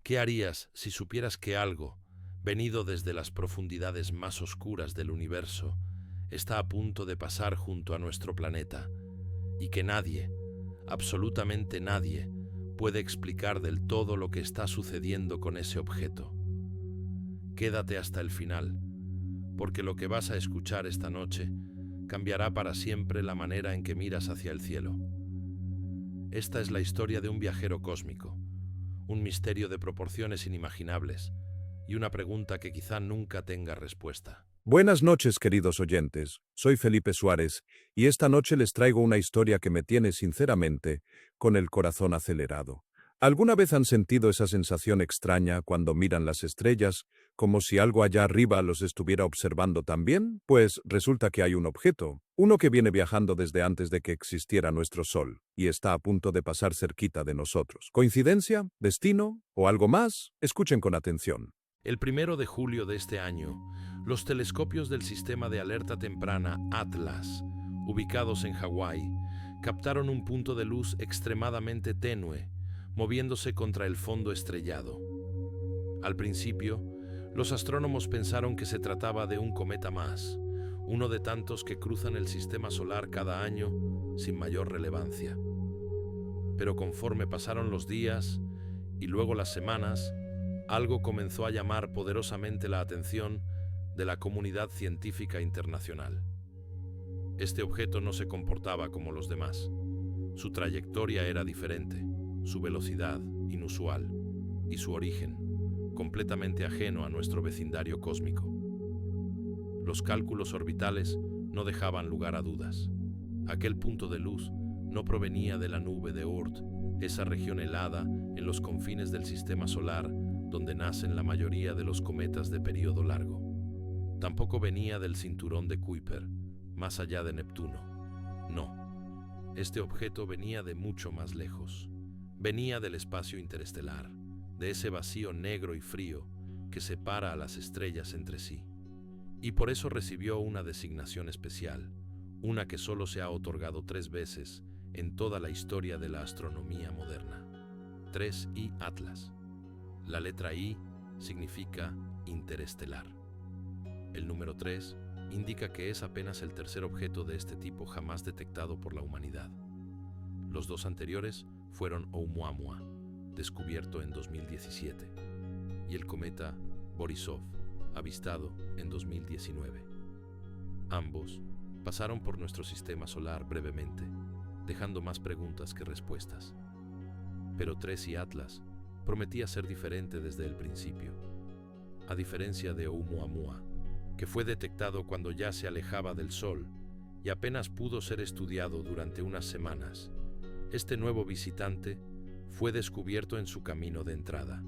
¿Qué harías si supieras que algo, venido desde las profundidades más oscuras del universo, está a punto de pasar junto a nuestro planeta y que nadie, absolutamente nadie, puede explicar del todo lo que está sucediendo con ese objeto? Quédate hasta el final, porque lo que vas a escuchar esta noche cambiará para siempre la manera en que miras hacia el cielo. Esta es la historia de un viajero cósmico, un misterio de proporciones inimaginables y una pregunta que quizá nunca tenga respuesta. Buenas noches, queridos oyentes. Soy Felipe Suárez y esta noche les traigo una historia que me tiene sinceramente con el corazón acelerado. ¿Alguna vez han sentido esa sensación extraña cuando miran las estrellas, como si algo allá arriba los estuviera observando también? Pues resulta que hay un objeto, uno que viene viajando desde antes de que existiera nuestro Sol, y está a punto de pasar cerquita de nosotros. ¿Coincidencia? ¿Destino? ¿O algo más? Escuchen con atención. El 1 de julio de este año, los telescopios del sistema de alerta temprana Atlas, ubicados en Hawái, captaron un punto de luz extremadamente tenue, moviéndose contra el fondo estrellado. Al principio, los astrónomos pensaron que se trataba de un cometa más, uno de tantos que cruzan el sistema solar cada año sin mayor relevancia. Pero conforme pasaron los días y luego las semanas, algo comenzó a llamar poderosamente la atención de la comunidad científica internacional. Este objeto no se comportaba como los demás. Su trayectoria era diferente, su velocidad inusual y su origen completamente ajeno a nuestro vecindario cósmico. Los cálculos orbitales no dejaban lugar a dudas. Aquel punto de luz no provenía de la nube de Oort, esa región helada en los confines del sistema solar donde nacen la mayoría de los cometas de periodo largo. Tampoco venía del cinturón de Kuiper, más allá de Neptuno. No, este objeto venía de mucho más lejos. Venía del espacio interestelar, de ese vacío negro y frío que separa a las estrellas entre sí. Y por eso recibió una designación especial, una que solo se ha otorgado 3 veces en toda la historia de la astronomía moderna. 3I Atlas. La letra I significa interestelar. El número 3 indica que es apenas el tercer objeto de este tipo jamás detectado por la humanidad. Los 2 anteriores fueron Oumuamua, descubierto en 2017, y el cometa Borisov, avistado en 2019. Ambos pasaron por nuestro sistema solar brevemente, dejando más preguntas que respuestas. Pero 3I Atlas prometía ser diferente desde el principio. A diferencia de Oumuamua, que fue detectado cuando ya se alejaba del Sol y apenas pudo ser estudiado durante unas semanas, este nuevo visitante fue descubierto en su camino de entrada.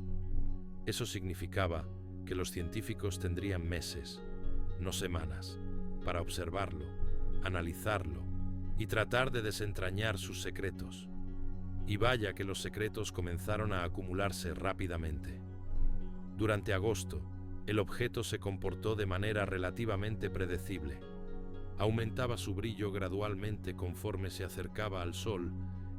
Eso significaba que los científicos tendrían meses, no semanas, para observarlo, analizarlo y tratar de desentrañar sus secretos. Y vaya que los secretos comenzaron a acumularse rápidamente. Durante agosto, el objeto se comportó de manera relativamente predecible. Aumentaba su brillo gradualmente conforme se acercaba al Sol,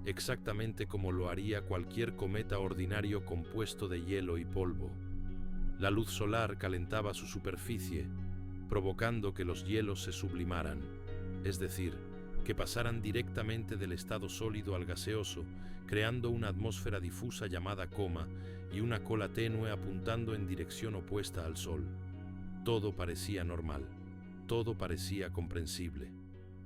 exactamente como lo haría cualquier cometa ordinario compuesto de hielo y polvo. La luz solar calentaba su superficie, provocando que los hielos se sublimaran, es decir, que pasaran directamente del estado sólido al gaseoso, creando una atmósfera difusa llamada coma y una cola tenue apuntando en dirección opuesta al Sol. Todo parecía normal, todo parecía comprensible,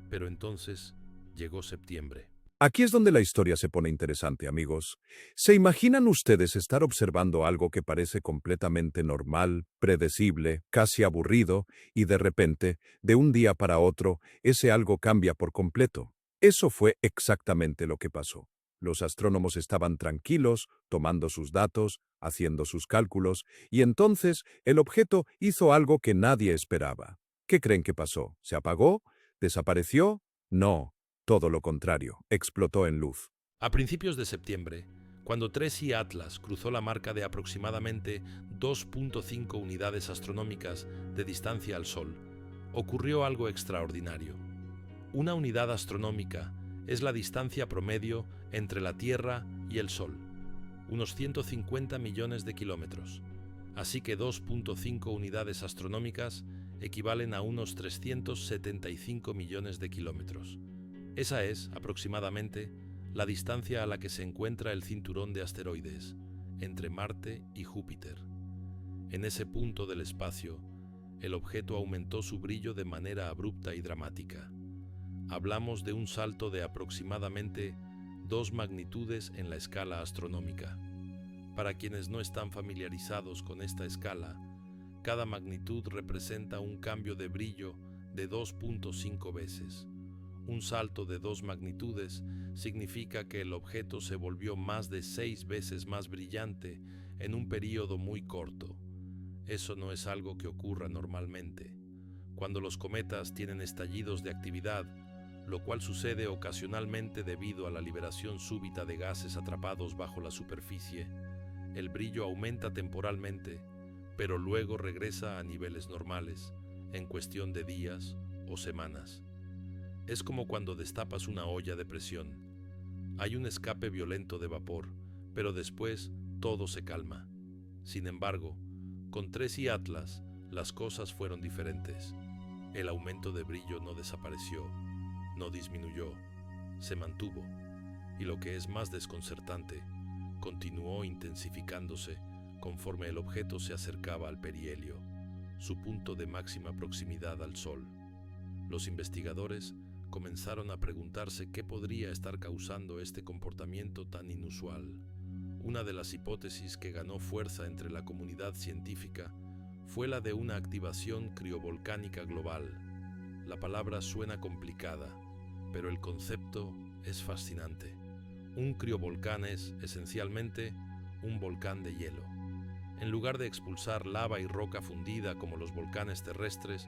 pero entonces llegó septiembre. Aquí es donde la historia se pone interesante, amigos. ¿Se imaginan ustedes estar observando algo que parece completamente normal, predecible, casi aburrido, y de repente, de un día para otro, ese algo cambia por completo? Eso fue exactamente lo que pasó. Los astrónomos estaban tranquilos, tomando sus datos, haciendo sus cálculos, y entonces el objeto hizo algo que nadie esperaba. ¿Qué creen que pasó? ¿Se apagó? ¿Desapareció? No. Todo lo contrario, explotó en luz. A principios de septiembre, cuando 3I Atlas cruzó la marca de aproximadamente 2.5 unidades astronómicas de distancia al Sol, ocurrió algo extraordinario. Una unidad astronómica es la distancia promedio entre la Tierra y el Sol. unos 150 millones de kilómetros. Así que 2.5 unidades astronómicas equivalen a unos 375 millones de kilómetros. Esa es, aproximadamente, la distancia a la que se encuentra el cinturón de asteroides, entre Marte y Júpiter. En ese punto del espacio, el objeto aumentó su brillo de manera abrupta y dramática. Hablamos de un salto de aproximadamente 2 magnitudes en la escala astronómica. Para quienes no están familiarizados con esta escala, cada magnitud representa un cambio de brillo de 2.5 veces. Un salto de 2 magnitudes significa que el objeto se volvió más de 6 veces más brillante en un período muy corto. Eso no es algo que ocurra normalmente. Cuando los cometas tienen estallidos de actividad, lo cual sucede ocasionalmente debido a la liberación súbita de gases atrapados bajo la superficie, el brillo aumenta temporalmente, pero luego regresa a niveles normales, en cuestión de días o semanas. Es como cuando destapas una olla de presión. Hay un escape violento de vapor, pero después todo se calma. Sin embargo, con TRES y Atlas, las cosas fueron diferentes. El aumento de brillo no desapareció, no disminuyó, se mantuvo, y lo que es más desconcertante, continuó intensificándose conforme el objeto se acercaba al perihelio, su punto de máxima proximidad al Sol. Los investigadores comenzaron a preguntarse qué podría estar causando este comportamiento tan inusual. Una de las hipótesis que ganó fuerza entre la comunidad científica fue la de una activación criovolcánica global. La palabra suena complicada, pero el concepto es fascinante. Un criovolcán es, esencialmente, un volcán de hielo. En lugar de expulsar lava y roca fundida como los volcanes terrestres,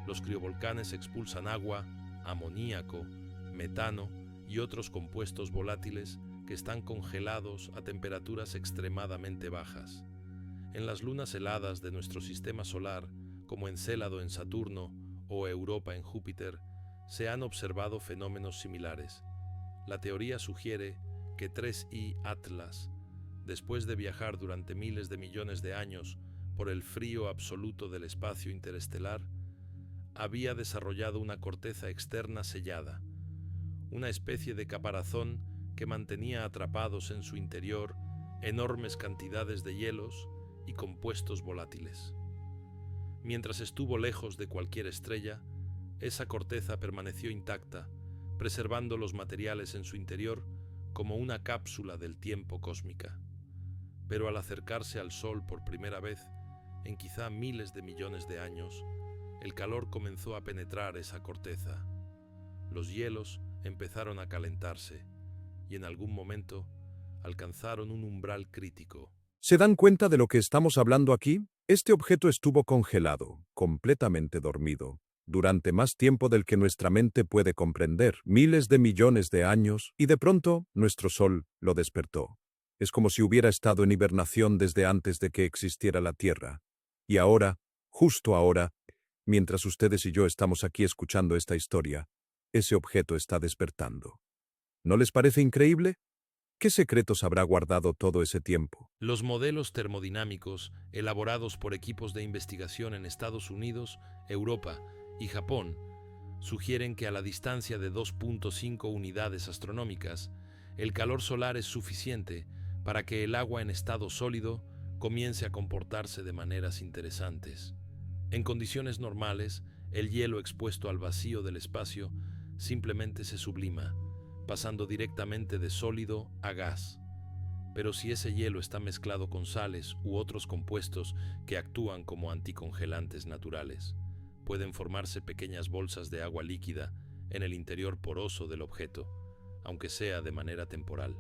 los criovolcanes expulsan agua, amoníaco, metano y otros compuestos volátiles que están congelados a temperaturas extremadamente bajas. En las lunas heladas de nuestro sistema solar, como Encélado en Saturno o Europa en Júpiter, se han observado fenómenos similares. La teoría sugiere que TRES y Atlas, después de viajar durante miles de millones de años por el frío absoluto del espacio interestelar, había desarrollado una corteza externa sellada, una especie de caparazón que mantenía atrapados en su interior enormes cantidades de hielos y compuestos volátiles. Mientras estuvo lejos de cualquier estrella, esa corteza permaneció intacta, preservando los materiales en su interior como una cápsula del tiempo cósmica. Pero al acercarse al Sol por primera vez, en quizá miles de millones de años, el calor comenzó a penetrar esa corteza. Los hielos empezaron a calentarse y en algún momento alcanzaron un umbral crítico. ¿Se dan cuenta de lo que estamos hablando aquí? Este objeto estuvo congelado, completamente dormido, durante más tiempo del que nuestra mente puede comprender, miles de millones de años, y de pronto nuestro Sol lo despertó. Es como si hubiera estado en hibernación desde antes de que existiera la Tierra. Y ahora, justo ahora, mientras ustedes y yo estamos aquí escuchando esta historia, ese objeto está despertando. ¿No les parece increíble? ¿Qué secretos habrá guardado todo ese tiempo? Los modelos termodinámicos, elaborados por equipos de investigación en Estados Unidos, Europa y Japón, sugieren que a la distancia de 2.5 unidades astronómicas, el calor solar es suficiente para que el agua en estado sólido comience a comportarse de maneras interesantes. En condiciones normales, el hielo expuesto al vacío del espacio simplemente se sublima, pasando directamente de sólido a gas. Pero si ese hielo está mezclado con sales u otros compuestos que actúan como anticongelantes naturales, pueden formarse pequeñas bolsas de agua líquida en el interior poroso del objeto, aunque sea de manera temporal.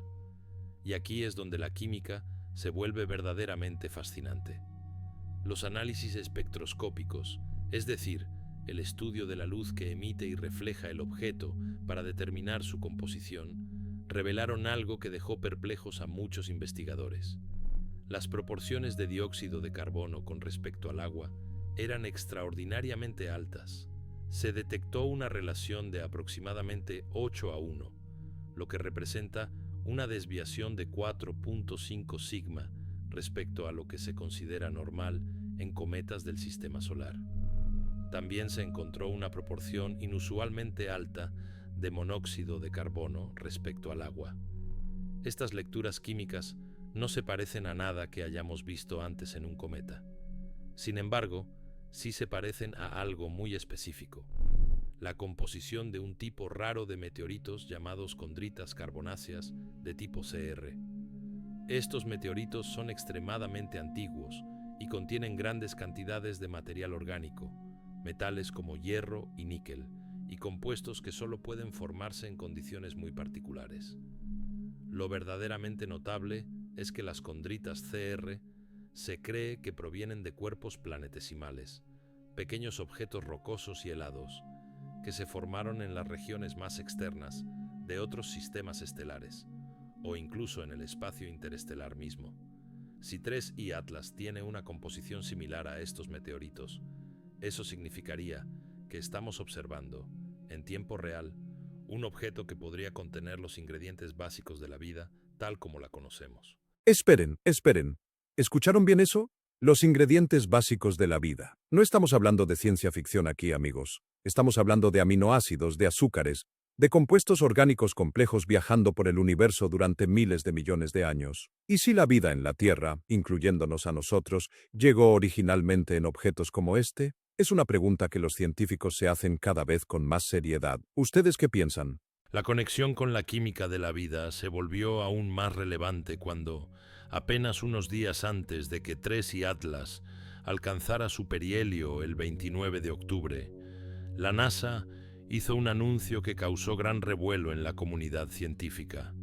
Y aquí es donde la química se vuelve verdaderamente fascinante. Los análisis espectroscópicos, es decir, el estudio de la luz que emite y refleja el objeto para determinar su composición, revelaron algo que dejó perplejos a muchos investigadores. Las proporciones de dióxido de carbono con respecto al agua eran extraordinariamente altas. Se detectó una relación de aproximadamente 8:1, lo que representa una desviación de 4.5 sigma respecto a lo que se considera normal en cometas del sistema solar. También se encontró una proporción inusualmente alta de monóxido de carbono respecto al agua. Estas lecturas químicas no se parecen a nada que hayamos visto antes en un cometa. Sin embargo, sí se parecen a algo muy específico: la composición de un tipo raro de meteoritos llamados condritas carbonáceas de tipo CR. Estos meteoritos son extremadamente antiguos y contienen grandes cantidades de material orgánico, metales como hierro y níquel, y compuestos que solo pueden formarse en condiciones muy particulares. Lo verdaderamente notable es que las condritas CR se cree que provienen de cuerpos planetesimales, pequeños objetos rocosos y helados, que se formaron en las regiones más externas de otros sistemas estelares, o incluso en el espacio interestelar mismo. Si 3I Atlas tiene una composición similar a estos meteoritos, eso significaría que estamos observando, en tiempo real, un objeto que podría contener los ingredientes básicos de la vida tal como la conocemos. Esperen. ¿Escucharon bien eso? Los ingredientes básicos de la vida. No estamos hablando de ciencia ficción aquí, amigos. Estamos hablando de aminoácidos, de azúcares, de compuestos orgánicos complejos viajando por el universo durante miles de millones de años. ¿Y si la vida en la Tierra, incluyéndonos a nosotros, llegó originalmente en objetos como este? Es una pregunta que los científicos se hacen cada vez con más seriedad. ¿Ustedes qué piensan? La conexión con la química de la vida se volvió aún más relevante cuando, apenas unos días antes de que 3I Atlas alcanzara su perihelio el 29 de octubre, la NASA hizo un anuncio que causó gran revuelo en la comunidad científica.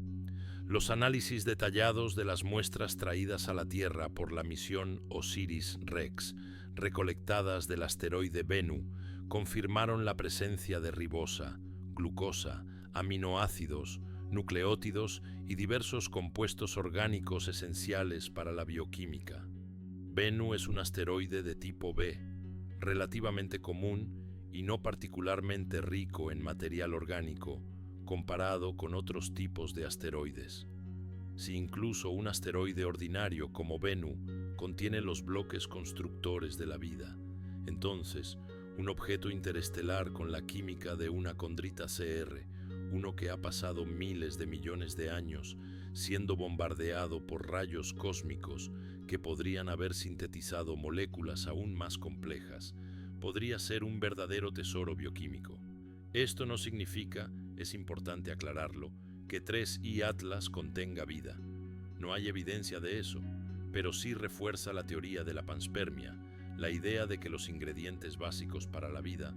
Los análisis detallados de las muestras traídas a la Tierra por la misión OSIRIS-REx, recolectadas del asteroide Bennu, confirmaron la presencia de ribosa, glucosa, aminoácidos, nucleótidos y diversos compuestos orgánicos esenciales para la bioquímica. Bennu es un asteroide de tipo B, relativamente común y no particularmente rico en material orgánico comparado con otros tipos de asteroides. Si incluso un asteroide ordinario como Bennu contiene los bloques constructores de la vida, entonces un objeto interestelar con la química de una condrita CR, uno que ha pasado miles de millones de años siendo bombardeado por rayos cósmicos que podrían haber sintetizado moléculas aún más complejas, podría ser un verdadero tesoro bioquímico. Esto no significa, es importante aclararlo, que 3I Atlas contenga vida. No hay evidencia de eso, pero sí refuerza la teoría de la panspermia, la idea de que los ingredientes básicos para la vida,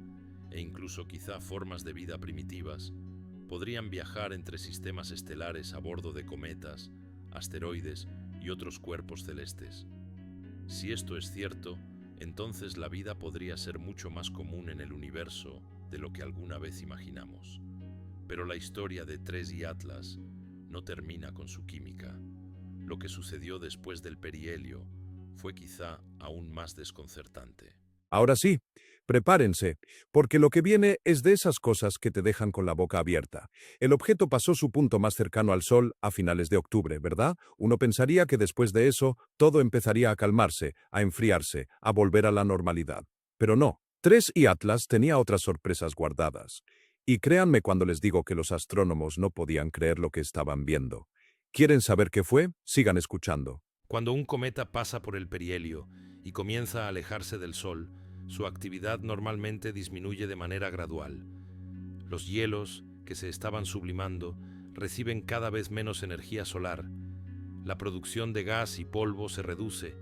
e incluso quizá formas de vida primitivas, podrían viajar entre sistemas estelares a bordo de cometas, asteroides y otros cuerpos celestes. Si esto es cierto, entonces la vida podría ser mucho más común en el universo de lo que alguna vez imaginamos. Pero la historia de 3I Atlas no termina con su química. Lo que sucedió después del perihelio fue quizá aún más desconcertante. Ahora sí, prepárense, porque lo que viene es de esas cosas que te dejan con la boca abierta. El objeto pasó su punto más cercano al Sol a finales de octubre, ¿verdad? Uno pensaría que después de eso todo empezaría a calmarse, a enfriarse, a volver a la normalidad. Pero no. 3I Atlas tenía otras sorpresas guardadas. Y créanme cuando les digo que los astrónomos no podían creer lo que estaban viendo. ¿Quieren saber qué fue? Sigan escuchando. Cuando un cometa pasa por el perihelio y comienza a alejarse del Sol, su actividad normalmente disminuye de manera gradual. Los hielos, que se estaban sublimando, reciben cada vez menos energía solar. La producción de gas y polvo se reduce,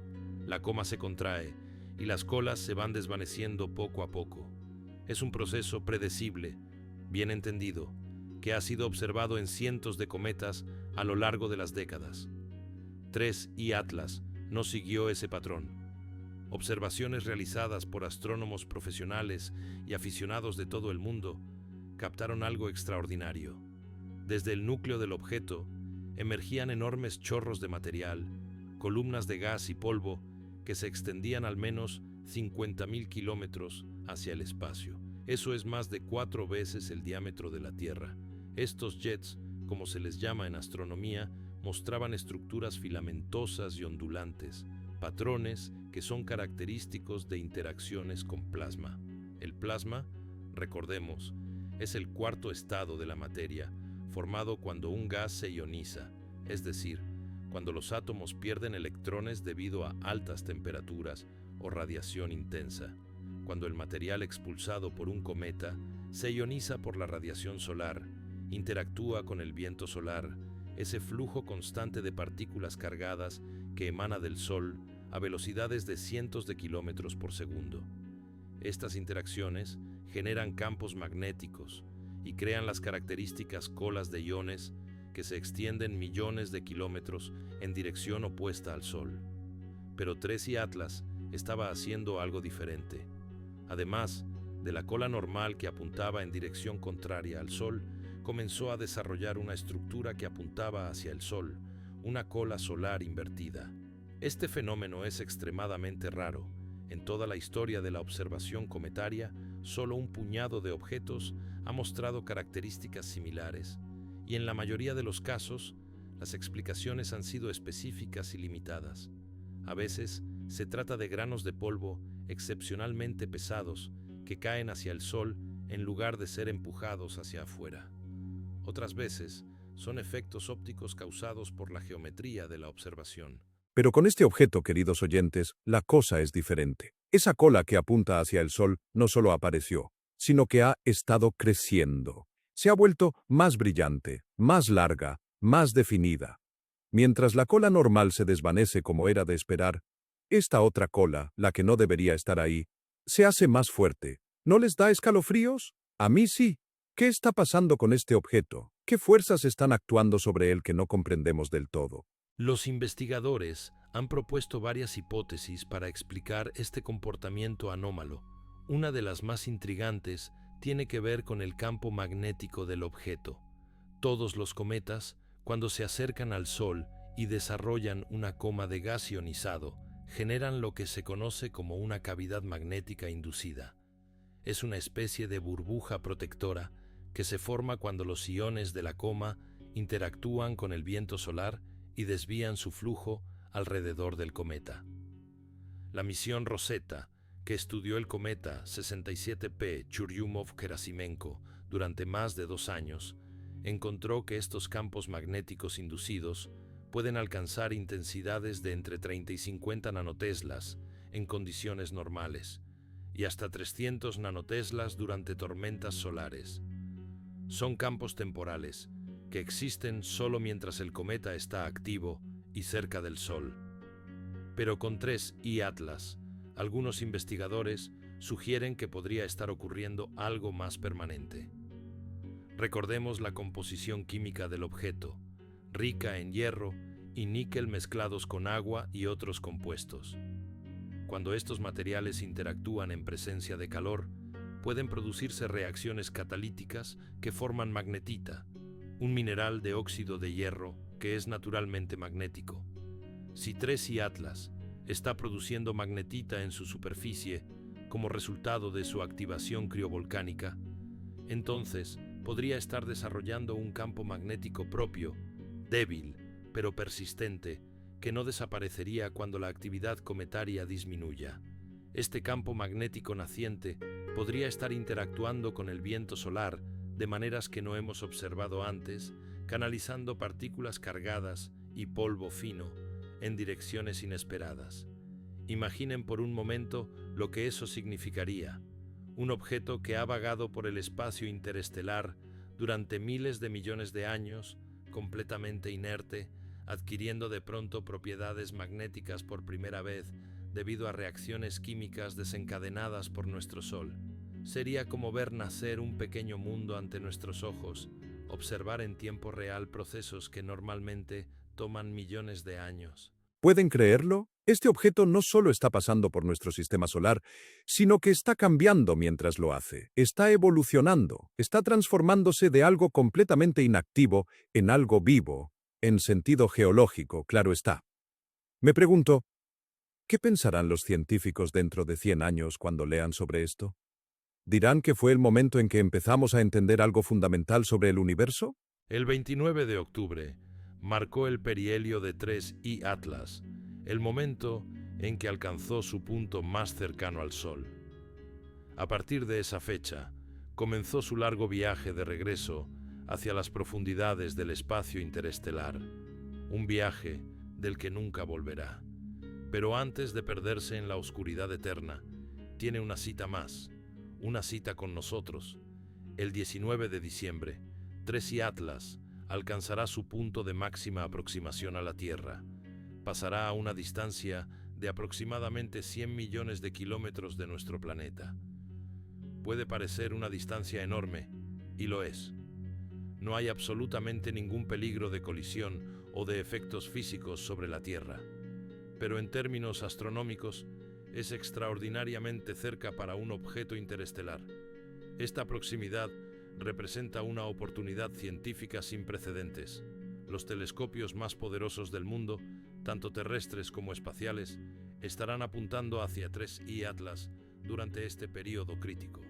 la coma se contrae y las colas se van desvaneciendo poco a poco. Es un proceso predecible, bien entendido, que ha sido observado en cientos de cometas a lo largo de las décadas. 3I Atlas no siguió ese patrón. Observaciones realizadas por astrónomos profesionales y aficionados de todo el mundo captaron algo extraordinario. Desde el núcleo del objeto emergían enormes chorros de material, columnas de gas y polvo que se extendían al menos 50.000 kilómetros hacia el espacio. Eso es más de 4 veces el diámetro de la Tierra. Estos jets como se les llama en astronomía, mostraban estructuras filamentosas y ondulantes, patrones que son característicos de interacciones con plasma. El plasma, recordemos, es el cuarto estado de la materia, formado cuando un gas se ioniza, es decir, cuando los átomos pierden electrones debido a altas temperaturas o radiación intensa. Cuando el material expulsado por un cometa se ioniza por la radiación solar, interactúa con el viento solar, ese flujo constante de partículas cargadas que emana del Sol a velocidades de cientos de kilómetros por segundo. Estas interacciones generan campos magnéticos y crean las características colas de iones que se extienden millones de kilómetros en dirección opuesta al Sol. Pero Tracy Atlas estaba haciendo algo diferente. Además de la cola normal que apuntaba en dirección contraria al Sol, comenzó a desarrollar una estructura que apuntaba hacia el Sol, una cola solar invertida. Este fenómeno es extremadamente raro. En toda la historia de la observación cometaria, solo un puñado de objetos ha mostrado características similares, y en la mayoría de los casos, las explicaciones han sido específicas y limitadas. A veces, se trata de granos de polvo excepcionalmente pesados que caen hacia el Sol en lugar de ser empujados hacia afuera. Otras veces, son efectos ópticos causados por la geometría de la observación. Pero con este objeto, queridos oyentes, la cosa es diferente. Esa cola que apunta hacia el Sol no solo apareció, sino que ha estado creciendo. Se ha vuelto más brillante, más larga, más definida. Mientras la cola normal se desvanece como era de esperar, esta otra cola, la que no debería estar ahí, se hace más fuerte. ¿No les da escalofríos? A mí sí. ¿Qué está pasando con este objeto? ¿Qué fuerzas están actuando sobre él que no comprendemos del todo? Los investigadores han propuesto varias hipótesis para explicar este comportamiento anómalo. Una de las más intrigantes tiene que ver con el campo magnético del objeto. Todos los cometas, cuando se acercan al Sol y desarrollan una coma de gas ionizado, generan lo que se conoce como una cavidad magnética inducida. Es una especie de burbuja protectora que se forma cuando los iones de la coma interactúan con el viento solar y desvían su flujo alrededor del cometa. La misión Rosetta, que estudió el cometa 67P Churyumov-Gerasimenko durante más de 2 años, encontró que estos campos magnéticos inducidos pueden alcanzar intensidades de entre 30 y 50 nanoteslas en condiciones normales y hasta 300 nanoteslas durante tormentas solares. Son campos temporales que existen solo mientras el cometa está activo y cerca del Sol. Pero con 3I Atlas, algunos investigadores sugieren que podría estar ocurriendo algo más permanente. Recordemos la composición química del objeto, rica en hierro y níquel mezclados con agua y otros compuestos. Cuando estos materiales interactúan en presencia de calor, pueden producirse reacciones catalíticas que forman magnetita, un mineral de óxido de hierro que es naturalmente magnético. Si Tracy Atlas está produciendo magnetita en su superficie como resultado de su activación criovolcánica, entonces podría estar desarrollando un campo magnético propio, débil pero persistente, que no desaparecería cuando la actividad cometaria disminuya. Este campo magnético naciente podría estar interactuando con el viento solar de maneras que no hemos observado antes, canalizando partículas cargadas y polvo fino en direcciones inesperadas. Imaginen por un momento lo que eso significaría. Un objeto que ha vagado por el espacio interestelar durante miles de millones de años, completamente inerte, adquiriendo de pronto propiedades magnéticas por primera vez debido a reacciones químicas desencadenadas por nuestro Sol. Sería como ver nacer un pequeño mundo ante nuestros ojos, observar en tiempo real procesos que normalmente toman millones de años. ¿Pueden creerlo? Este objeto no solo está pasando por nuestro sistema solar, sino que está cambiando mientras lo hace. Está evolucionando, está transformándose de algo completamente inactivo en algo vivo, en sentido geológico, claro está. Me pregunto, ¿qué pensarán los científicos dentro de 100 años cuando lean sobre esto? ¿Dirán que fue el momento en que empezamos a entender algo fundamental sobre el universo? El 29 de octubre marcó el perihelio de 3I Atlas, el momento en que alcanzó su punto más cercano al Sol. A partir de esa fecha, comenzó su largo viaje de regreso hacia las profundidades del espacio interestelar, un viaje del que nunca volverá. Pero antes de perderse en la oscuridad eterna, tiene una cita más, una cita con nosotros. El 19 de diciembre, 3I Atlas alcanzará su punto de máxima aproximación a la Tierra. Pasará a una distancia de aproximadamente 100 millones de kilómetros de nuestro planeta. Puede parecer una distancia enorme, y lo es. No hay absolutamente ningún peligro de colisión o de efectos físicos sobre la Tierra. Pero en términos astronómicos, es extraordinariamente cerca para un objeto interestelar. Esta proximidad representa una oportunidad científica sin precedentes. Los telescopios más poderosos del mundo, tanto terrestres como espaciales, estarán apuntando hacia 3I Atlas durante este período crítico.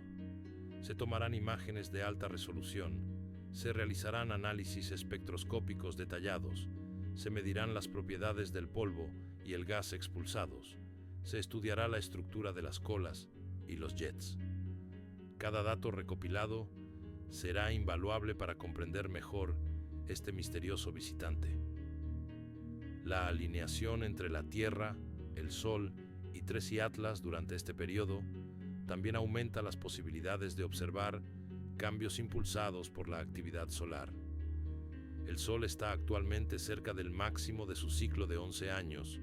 Se tomarán imágenes de alta resolución, se realizarán análisis espectroscópicos detallados, se medirán las propiedades del polvo y el gas expulsados, se estudiará la estructura de las colas y los jets. Cada dato recopilado será invaluable para comprender mejor este misterioso visitante. La alineación entre la Tierra, el Sol y 3I Atlas durante este periodo también aumenta las posibilidades de observar cambios impulsados por la actividad solar. El Sol está actualmente cerca del máximo de su ciclo de 11 años,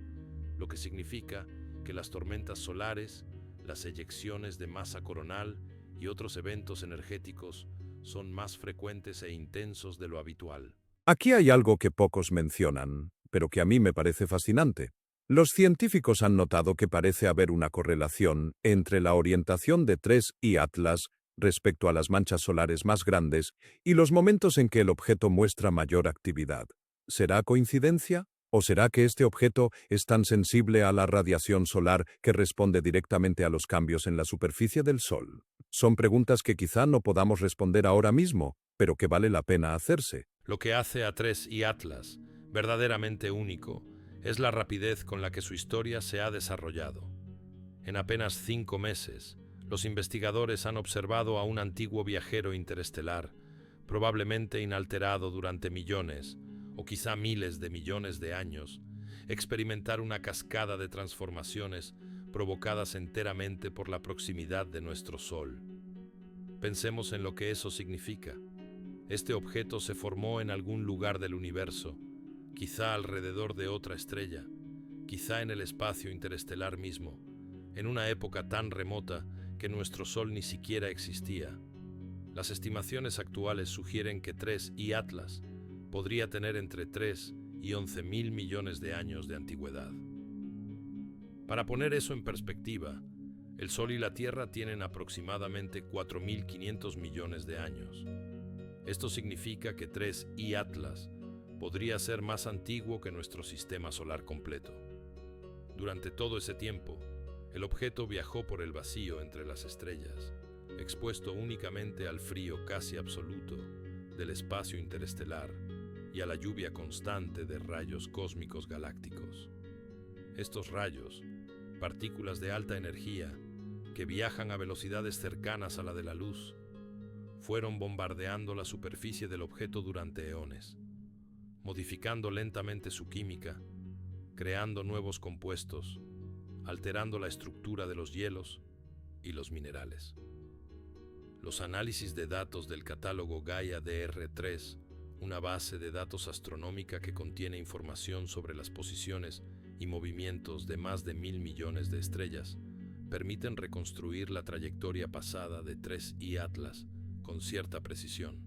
lo que significa que las tormentas solares, las eyecciones de masa coronal y otros eventos energéticos son más frecuentes e intensos de lo habitual. Aquí hay algo que pocos mencionan, pero que a mí me parece fascinante. Los científicos han notado que parece haber una correlación entre la orientación de 3I Atlas respecto a las manchas solares más grandes y los momentos en que el objeto muestra mayor actividad. ¿Será coincidencia? ¿O será que este objeto es tan sensible a la radiación solar que responde directamente a los cambios en la superficie del Sol? Son preguntas que quizá no podamos responder ahora mismo, pero que vale la pena hacerse. Lo que hace a 3I Atlas verdaderamente único es la rapidez con la que su historia se ha desarrollado. En apenas 5 meses, los investigadores han observado a un antiguo viajero interestelar, probablemente inalterado durante millones o quizá miles de millones de años, experimentar una cascada de transformaciones provocadas enteramente por la proximidad de nuestro Sol. Pensemos en lo que eso significa. Este objeto se formó en algún lugar del universo, quizá alrededor de otra estrella, quizá en el espacio interestelar mismo, en una época tan remota que nuestro Sol ni siquiera existía. Las estimaciones actuales sugieren que 3I Atlas podría tener entre 3 y 11.000 millones de años de antigüedad. Para poner eso en perspectiva, el Sol y la Tierra tienen aproximadamente 4.500 millones de años. Esto significa que 3I Atlas podría ser más antiguo que nuestro sistema solar completo. Durante todo ese tiempo, el objeto viajó por el vacío entre las estrellas, expuesto únicamente al frío casi absoluto del espacio interestelar y a la lluvia constante de rayos cósmicos galácticos. Estos rayos, partículas de alta energía que viajan a velocidades cercanas a la de la luz, fueron bombardeando la superficie del objeto durante eones, modificando lentamente su química, creando nuevos compuestos, alterando la estructura de los hielos y los minerales. Los análisis de datos del catálogo Gaia DR3, una base de datos astronómica que contiene información sobre las posiciones y movimientos de más de 1.000 millones de estrellas, permiten reconstruir la trayectoria pasada de 3I Atlas con cierta precisión.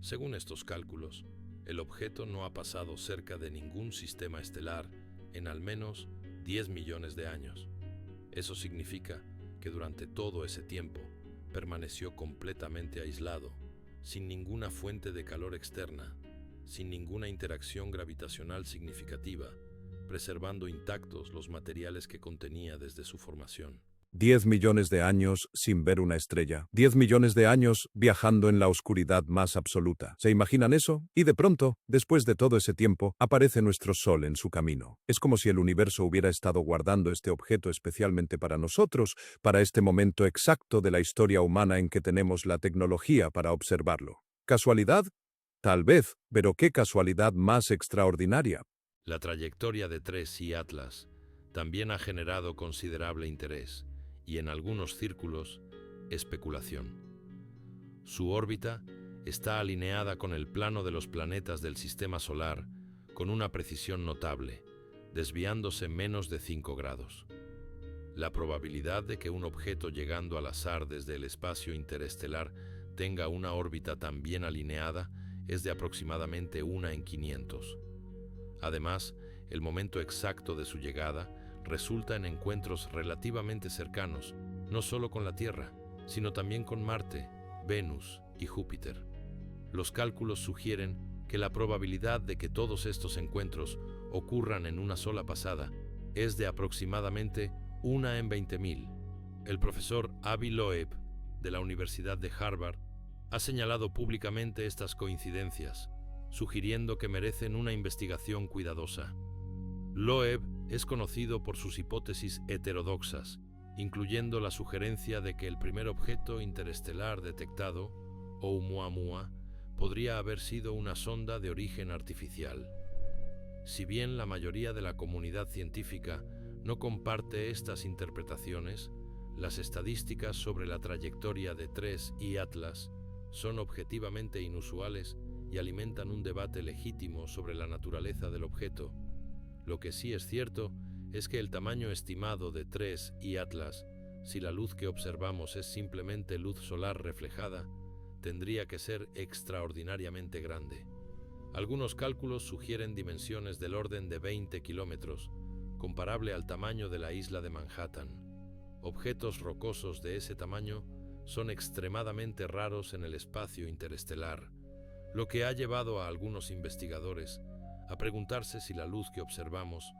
Según estos cálculos, el objeto no ha pasado cerca de ningún sistema estelar en al menos 10 millones de años. Eso significa que durante todo ese tiempo permaneció completamente aislado, sin ninguna fuente de calor externa, sin ninguna interacción gravitacional significativa, preservando intactos los materiales que contenía desde su formación. 10 millones de años sin ver una estrella. 10 millones de años viajando en la oscuridad más absoluta. ¿Se imaginan eso? Y de pronto, después de todo ese tiempo, aparece nuestro Sol en su camino. Es como si el universo hubiera estado guardando este objeto especialmente para nosotros, para este momento exacto de la historia humana en que tenemos la tecnología para observarlo. ¿Casualidad? Tal vez, pero qué casualidad más extraordinaria. La trayectoria de TRES y Atlas también ha generado considerable interés y, en algunos círculos, especulación. Su órbita está alineada con el plano de los planetas del Sistema Solar con una precisión notable, desviándose menos de 5 grados. La probabilidad de que un objeto llegando al azar desde el espacio interestelar tenga una órbita tan bien alineada es de aproximadamente 1 en 500. Además, el momento exacto de su llegada resulta en encuentros relativamente cercanos, no solo con la Tierra, sino también con Marte, Venus y Júpiter. Los cálculos sugieren que la probabilidad de que todos estos encuentros ocurran en una sola pasada es de aproximadamente 1 en 20.000. El profesor Avi Loeb, de la Universidad de Harvard, ha señalado públicamente estas coincidencias, sugiriendo que merecen una investigación cuidadosa. Loeb es conocido por sus hipótesis heterodoxas, incluyendo la sugerencia de que el primer objeto interestelar detectado, Oumuamua, podría haber sido una sonda de origen artificial. Si bien la mayoría de la comunidad científica no comparte estas interpretaciones, las estadísticas sobre la trayectoria de TRES y Atlas son objetivamente inusuales y alimentan un debate legítimo sobre la naturaleza del objeto. Lo que sí es cierto es que el tamaño estimado de TRES y Atlas, si la luz que observamos es simplemente luz solar reflejada, tendría que ser extraordinariamente grande. Algunos cálculos sugieren dimensiones del orden de 20 kilómetros, comparable al tamaño de la isla de Manhattan. Objetos rocosos de ese tamaño son extremadamente raros en el espacio interestelar, lo que ha llevado a algunos investigadores a preguntarse si la luz que observamos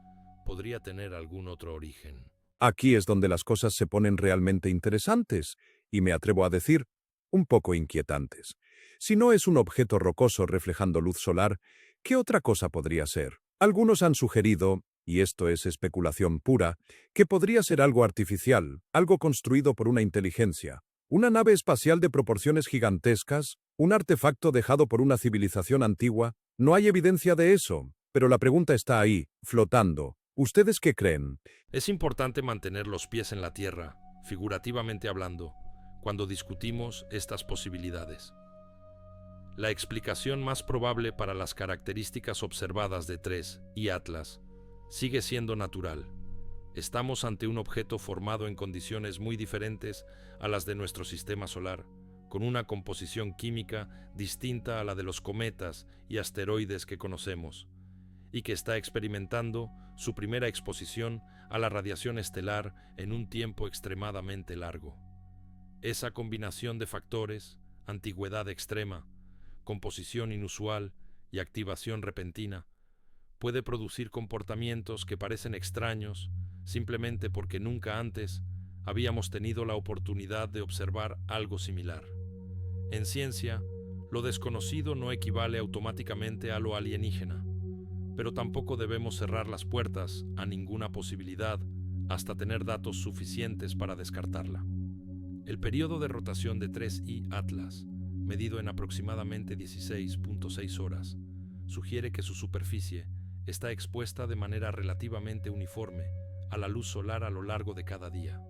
podría tener algún otro origen. Aquí es donde las cosas se ponen realmente interesantes, y me atrevo a decir, un poco inquietantes. Si no es un objeto rocoso reflejando luz solar, ¿qué otra cosa podría ser? Algunos han sugerido, y esto es especulación pura, que podría ser algo artificial, algo construido por una inteligencia, una nave espacial de proporciones gigantescas, un artefacto dejado por una civilización antigua. No hay evidencia de eso, pero la pregunta está ahí, flotando. ¿Ustedes qué creen? Es importante mantener los pies en la tierra, figurativamente hablando, cuando discutimos estas posibilidades. La explicación más probable para las características observadas de TRES y Atlas sigue siendo natural. Estamos ante un objeto formado en condiciones muy diferentes a las de nuestro sistema solar, con una composición química distinta a la de los cometas y asteroides que conocemos, y que está experimentando su primera exposición a la radiación estelar en un tiempo extremadamente largo. Esa combinación de factores, antigüedad extrema, composición inusual y activación repentina, puede producir comportamientos que parecen extraños simplemente porque nunca antes habíamos tenido la oportunidad de observar algo similar. En ciencia, lo desconocido no equivale automáticamente a lo alienígena, pero tampoco debemos cerrar las puertas a ninguna posibilidad hasta tener datos suficientes para descartarla. El periodo de rotación de TRES y Atlas, medido en aproximadamente 16.6 horas, sugiere que su superficie está expuesta de manera relativamente uniforme a la luz solar a lo largo de cada día.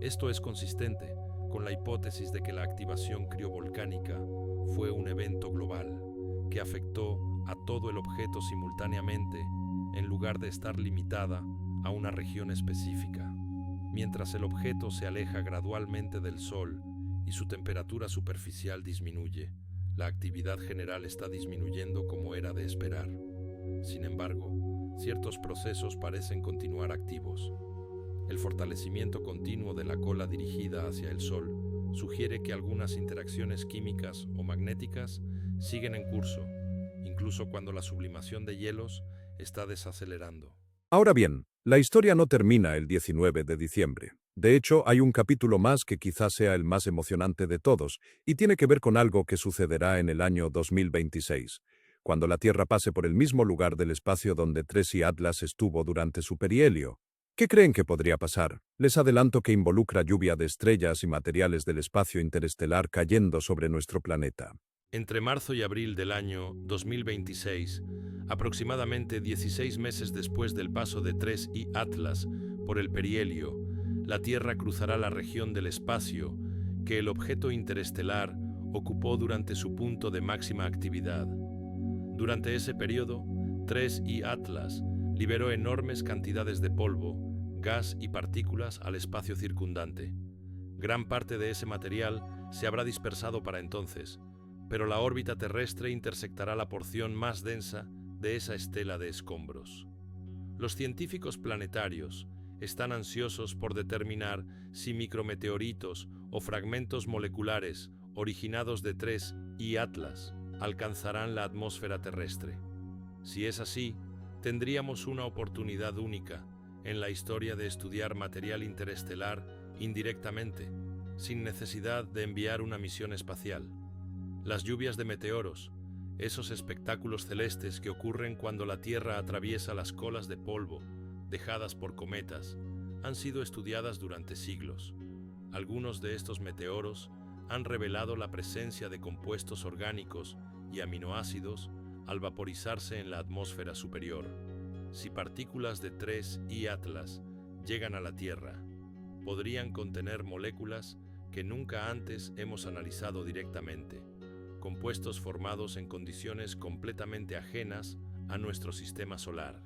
Esto es consistente con la hipótesis de que la activación criovolcánica fue un evento global que afectó a todo el objeto simultáneamente en lugar de estar limitada a una región específica. Mientras el objeto se aleja gradualmente del Sol y su temperatura superficial disminuye, la actividad general está disminuyendo como era de esperar. Sin embargo, ciertos procesos parecen continuar activos. El fortalecimiento continuo de la cola dirigida hacia el Sol sugiere que algunas interacciones químicas o magnéticas siguen en curso, incluso cuando la sublimación de hielos está desacelerando. Ahora bien, la historia no termina el 19 de diciembre. De hecho, hay un capítulo más que quizás sea el más emocionante de todos, y tiene que ver con algo que sucederá en el año 2026, cuando la Tierra pase por el mismo lugar del espacio donde Tracy Atlas estuvo durante su perihelio. ¿Qué creen que podría pasar? Les adelanto que involucra lluvia de estrellas y materiales del espacio interestelar cayendo sobre nuestro planeta. Entre marzo y abril del año 2026, aproximadamente 16 meses después del paso de 3I Atlas por el perihelio, la Tierra cruzará la región del espacio que el objeto interestelar ocupó durante su punto de máxima actividad. Durante ese periodo, 3I Atlas liberó enormes cantidades de polvo, gas y partículas al espacio circundante. Gran parte de ese material se habrá dispersado para entonces, pero la órbita terrestre intersectará la porción más densa de esa estela de escombros. Los científicos planetarios están ansiosos por determinar si micrometeoritos o fragmentos moleculares originados de 3I Atlas alcanzarán la atmósfera terrestre. Si es así, tendríamos una oportunidad única en la historia de estudiar material interestelar indirectamente, sin necesidad de enviar una misión espacial. Las lluvias de meteoros, esos espectáculos celestes que ocurren cuando la Tierra atraviesa las colas de polvo dejadas por cometas, han sido estudiadas durante siglos. Algunos de estos meteoros han revelado la presencia de compuestos orgánicos y aminoácidos al vaporizarse en la atmósfera superior. Si partículas de 3I Atlas llegan a la Tierra, podrían contener moléculas que nunca antes hemos analizado directamente, compuestos formados en condiciones completamente ajenas a nuestro sistema solar.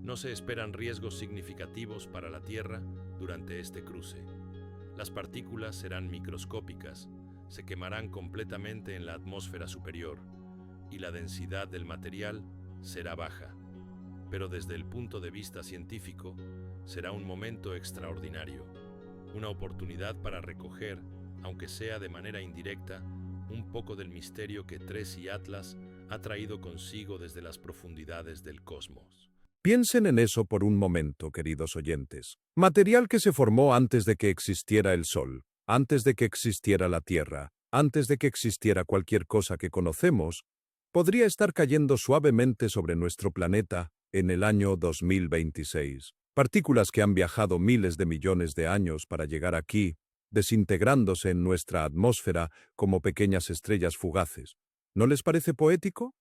No se esperan riesgos significativos para la Tierra durante este cruce. Las partículas serán microscópicas, se quemarán completamente en la atmósfera superior y la densidad del material será baja. Pero desde el punto de vista científico, será un momento extraordinario, una oportunidad para recoger, aunque sea de manera indirecta, un poco del misterio que 3I Atlas ha traído consigo desde las profundidades del cosmos. Piensen en eso por un momento, queridos oyentes. Material que se formó antes de que existiera el Sol, antes de que existiera la Tierra, antes de que existiera cualquier cosa que conocemos, podría estar cayendo suavemente sobre nuestro planeta en el año 2026. Partículas que han viajado miles de millones de años para llegar aquí, desintegrándose en nuestra atmósfera como pequeñas estrellas fugaces. ¿No les parece poético?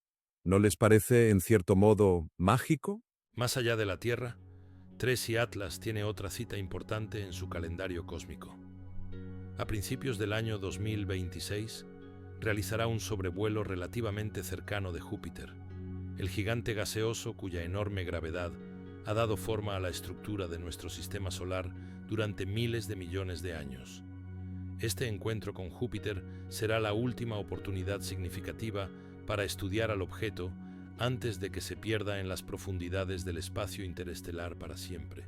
¿No les parece, en cierto modo, mágico? Más allá de la Tierra, 3I Atlas tiene otra cita importante en su calendario cósmico. A principios del año 2026, realizará un sobrevuelo relativamente cercano de Júpiter, el gigante gaseoso cuya enorme gravedad ha dado forma a la estructura de nuestro sistema solar durante miles de millones de años. Este encuentro con Júpiter será la última oportunidad significativa para estudiar al objeto antes de que se pierda en las profundidades del espacio interestelar para siempre.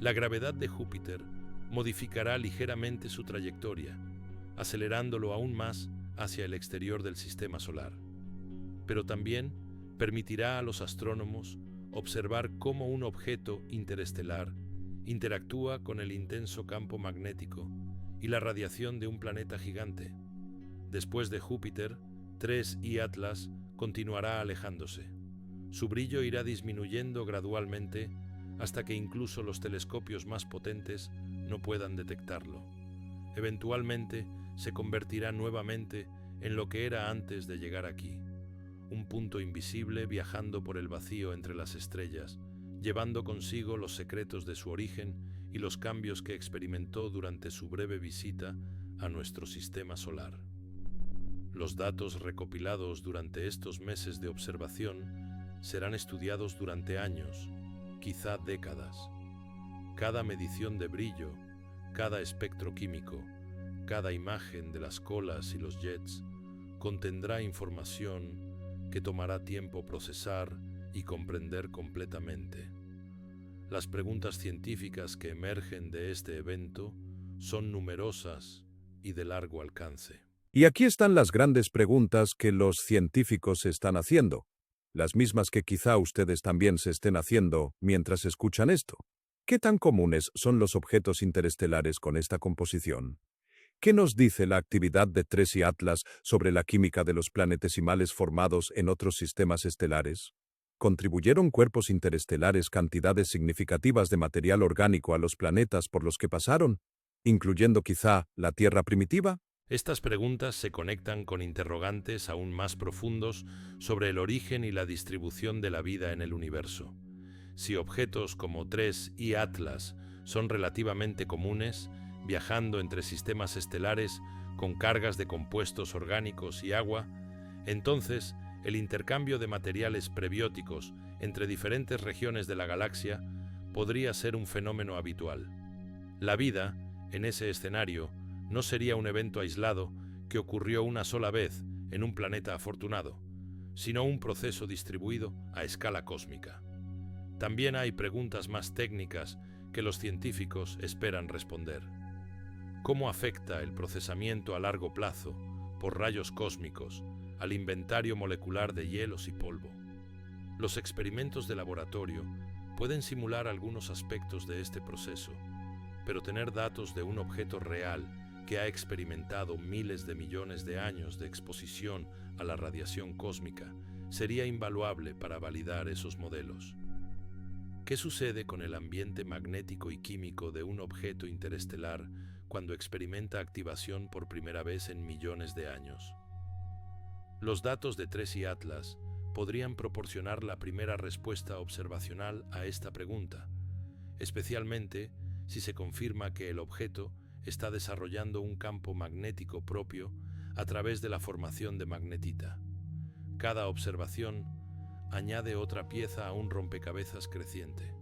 La gravedad de Júpiter modificará ligeramente su trayectoria, acelerándolo aún más hacia el exterior del sistema solar. Pero también permitirá a los astrónomos observar cómo un objeto interestelar interactúa con el intenso campo magnético y la radiación de un planeta gigante. Después de Júpiter, 3I Atlas continuará alejándose. Su brillo irá disminuyendo gradualmente hasta que incluso los telescopios más potentes no puedan detectarlo. Eventualmente se convertirá nuevamente en lo que era antes de llegar aquí, un punto invisible viajando por el vacío entre las estrellas, llevando consigo los secretos de su origen y los cambios que experimentó durante su breve visita a nuestro sistema solar. Los datos recopilados durante estos meses de observación serán estudiados durante años, quizá décadas. Cada medición de brillo, cada espectro químico, cada imagen de las colas y los jets contendrá información que tomará tiempo procesar y comprender completamente. Las preguntas científicas que emergen de este evento son numerosas y de largo alcance. Y aquí están las grandes preguntas que los científicos se están haciendo, las mismas que quizá ustedes también se estén haciendo mientras escuchan esto. ¿Qué tan comunes son los objetos interestelares con esta composición? ¿Qué nos dice la actividad de TRES y Atlas sobre la química de los planetesimales formados en otros sistemas estelares? ¿Contribuyeron cuerpos interestelares cantidades significativas de material orgánico a los planetas por los que pasaron, incluyendo quizá la Tierra primitiva? Estas preguntas se conectan con interrogantes aún más profundos sobre el origen y la distribución de la vida en el universo. Si objetos como TRES y Atlas son relativamente comunes, viajando entre sistemas estelares con cargas de compuestos orgánicos y agua, entonces el intercambio de materiales prebióticos entre diferentes regiones de la galaxia podría ser un fenómeno habitual. La vida, en ese escenario, no sería un evento aislado que ocurrió una sola vez en un planeta afortunado, sino un proceso distribuido a escala cósmica. También hay preguntas más técnicas que los científicos esperan responder. ¿Cómo afecta el procesamiento a largo plazo, por rayos cósmicos, al inventario molecular de hielos y polvo? Los experimentos de laboratorio pueden simular algunos aspectos de este proceso, pero tener datos de un objeto real que ha experimentado miles de millones de años de exposición a la radiación cósmica sería invaluable para validar esos modelos. ¿Qué sucede con el ambiente magnético y químico de un objeto interestelar cuando experimenta activación por primera vez en millones de años? Los datos de TRES y Atlas podrían proporcionar la primera respuesta observacional a esta pregunta, especialmente si se confirma que el objeto está desarrollando un campo magnético propio a través de la formación de magnetita. Cada observación añade otra pieza a un rompecabezas creciente.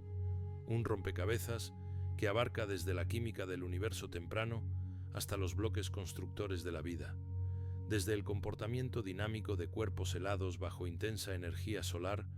Un rompecabezas que abarca desde la química del universo temprano hasta los bloques constructores de la vida, desde el comportamiento dinámico de cuerpos helados bajo intensa energía solar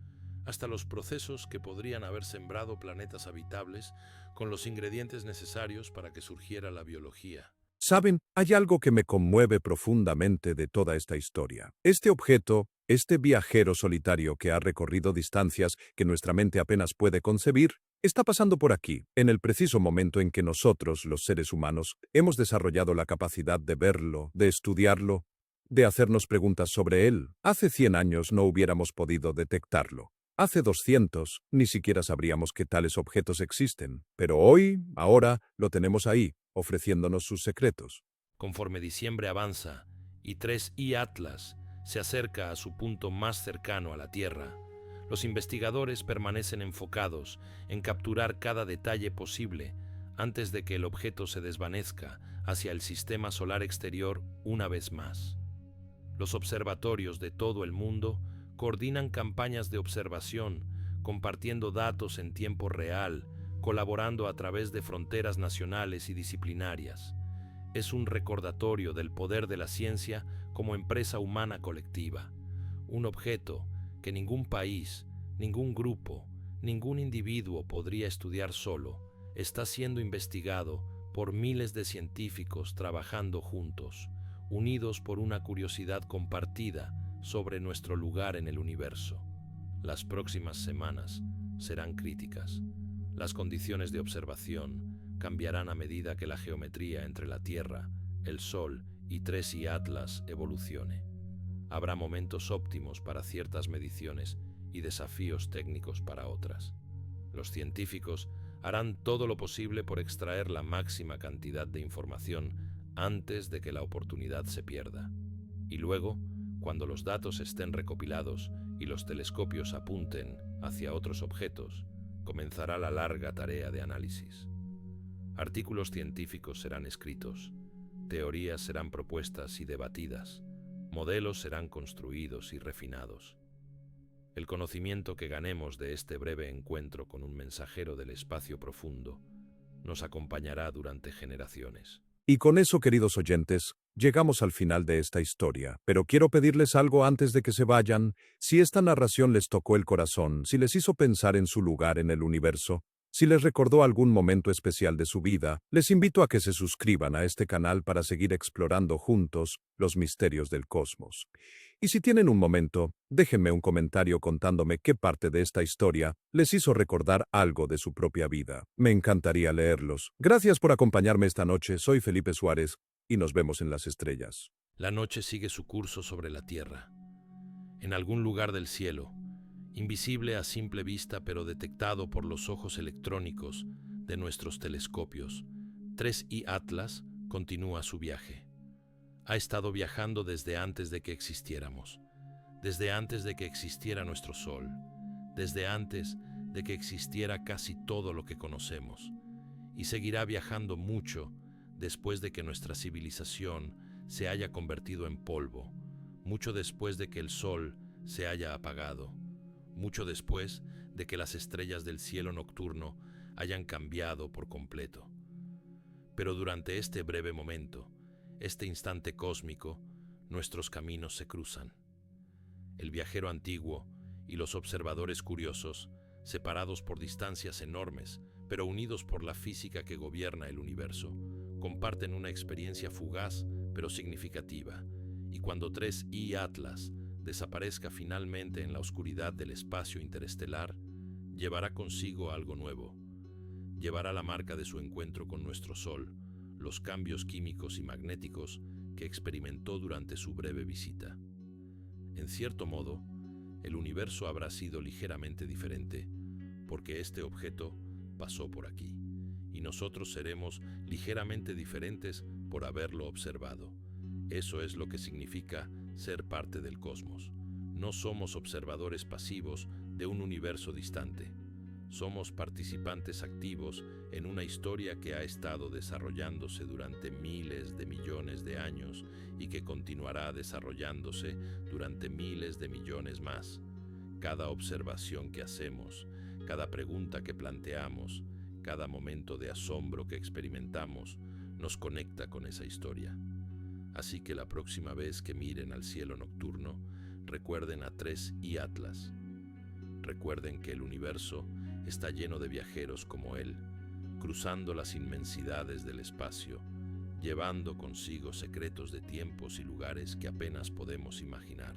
hasta los procesos que podrían haber sembrado planetas habitables con los ingredientes necesarios para que surgiera la biología. Saben, hay algo que me conmueve profundamente de toda esta historia. Este objeto, este viajero solitario que ha recorrido distancias que nuestra mente apenas puede concebir, está pasando por aquí, en el preciso momento en que nosotros, los seres humanos, hemos desarrollado la capacidad de verlo, de estudiarlo, de hacernos preguntas sobre él. Hace 100 años no hubiéramos podido detectarlo. Hace 200, ni siquiera sabríamos que tales objetos existen. Pero hoy, ahora, lo tenemos ahí, ofreciéndonos sus secretos. Conforme diciembre avanza y TRES y Atlas se acerca a su punto más cercano a la Tierra, los investigadores permanecen enfocados en capturar cada detalle posible antes de que el objeto se desvanezca hacia el sistema solar exterior una vez más. Los observatorios de todo el mundo coordinan campañas de observación, compartiendo datos en tiempo real, colaborando a través de fronteras nacionales y disciplinarias. Es un recordatorio del poder de la ciencia como empresa humana colectiva. Un objeto que ningún país, ningún grupo, ningún individuo podría estudiar solo, está siendo investigado por miles de científicos trabajando juntos, unidos por una curiosidad compartida sobre nuestro lugar en el universo. Las próximas semanas serán críticas. Las condiciones de observación cambiarán a medida que la geometría entre la Tierra, el Sol y TRES y Atlas evolucione. Habrá momentos óptimos para ciertas mediciones y desafíos técnicos para otras. Los científicos harán todo lo posible por extraer la máxima cantidad de información antes de que la oportunidad se pierda. Y luego, cuando los datos estén recopilados y los telescopios apunten hacia otros objetos, comenzará la larga tarea de análisis. Artículos científicos serán escritos, teorías serán propuestas y debatidas, modelos serán construidos y refinados. El conocimiento que ganemos de este breve encuentro con un mensajero del espacio profundo nos acompañará durante generaciones. Y con eso, queridos oyentes, llegamos al final de esta historia, pero quiero pedirles algo antes de que se vayan. Si esta narración les tocó el corazón, si les hizo pensar en su lugar en el universo, Si les recordó algún momento especial de su vida, les invito a que se suscriban a este canal para seguir explorando juntos los misterios del cosmos. Y si tienen un momento, déjenme un comentario contándome qué parte de esta historia les hizo recordar algo de su propia vida. Me encantaría leerlos. Gracias por acompañarme esta noche. Soy Felipe Suárez y nos vemos en las estrellas. La noche sigue su curso sobre la Tierra. En algún lugar del cielo, invisible a simple vista pero detectado por los ojos electrónicos de nuestros telescopios, 3I Atlas continúa su viaje. Ha estado viajando desde antes de que existiéramos, desde antes de que existiera nuestro Sol, desde antes de que existiera casi todo lo que conocemos, y seguirá viajando mucho después de que nuestra civilización se haya convertido en polvo, mucho después de que el Sol se haya apagado, mucho después de que las estrellas del cielo nocturno hayan cambiado por completo. Pero durante este breve momento, este instante cósmico, nuestros caminos se cruzan. El viajero antiguo y los observadores curiosos, separados por distancias enormes, pero unidos por la física que gobierna el universo, comparten una experiencia fugaz pero significativa, y cuando 3I Atlas desaparezca finalmente en la oscuridad del espacio interestelar, llevará consigo algo nuevo. Llevará la marca de su encuentro con nuestro Sol, los cambios químicos y magnéticos que experimentó durante su breve visita. En cierto modo, el universo habrá sido ligeramente diferente, porque este objeto pasó por aquí, y nosotros seremos ligeramente diferentes por haberlo observado. Eso es lo que significa ser parte del cosmos. No somos observadores pasivos de un universo distante. Somos participantes activos en una historia que ha estado desarrollándose durante miles de millones de años y que continuará desarrollándose durante miles de millones más. Cada observación que hacemos, cada pregunta que planteamos, cada momento de asombro que experimentamos, nos conecta con esa historia. Así que la próxima vez que miren al cielo nocturno, recuerden a 3I Atlas. Recuerden que el universo está lleno de viajeros como él, cruzando las inmensidades del espacio, llevando consigo secretos de tiempos y lugares que apenas podemos imaginar.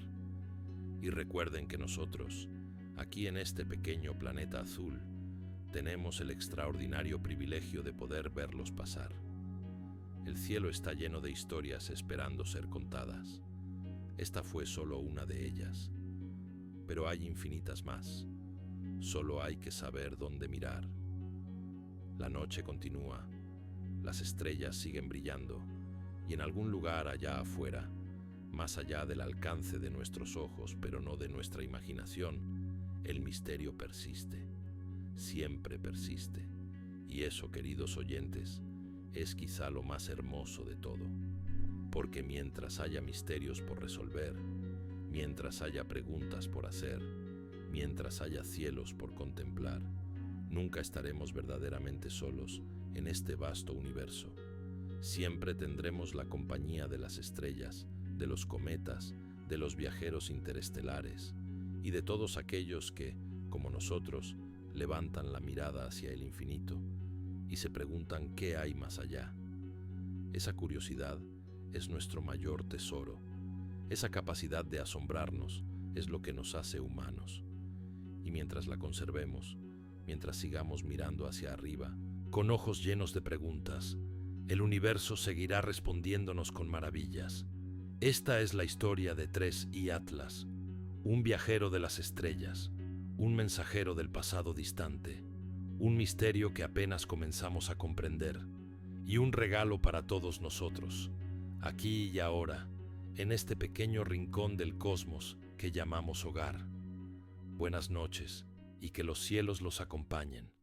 Y recuerden que nosotros, aquí en este pequeño planeta azul, tenemos el extraordinario privilegio de poder verlos pasar. El cielo está lleno de historias esperando ser contadas. Esta fue solo una de ellas, pero hay infinitas más. Solo hay que saber dónde mirar. La noche continúa, las estrellas siguen brillando, y en algún lugar allá afuera, más allá del alcance de nuestros ojos, pero no de nuestra imaginación, el misterio persiste, siempre persiste. Y eso, queridos oyentes, es quizá lo más hermoso de todo, porque mientras haya misterios por resolver, mientras haya preguntas por hacer, mientras haya cielos por contemplar, nunca estaremos verdaderamente solos en este vasto universo. Siempre tendremos la compañía de las estrellas, de los cometas, de los viajeros interestelares y de todos aquellos que, como nosotros, levantan la mirada hacia el infinito y se preguntan qué hay más allá. Esa curiosidad es nuestro mayor tesoro. Esa capacidad de asombrarnos es lo que nos hace humanos. Y mientras la conservemos, mientras sigamos mirando hacia arriba, con ojos llenos de preguntas, el universo seguirá respondiéndonos con maravillas. Esta es la historia de 3I Atlas, un viajero de las estrellas, un mensajero del pasado distante, un misterio que apenas comenzamos a comprender, y un regalo para todos nosotros, aquí y ahora, en este pequeño rincón del cosmos que llamamos hogar. Buenas noches y que los cielos los acompañen.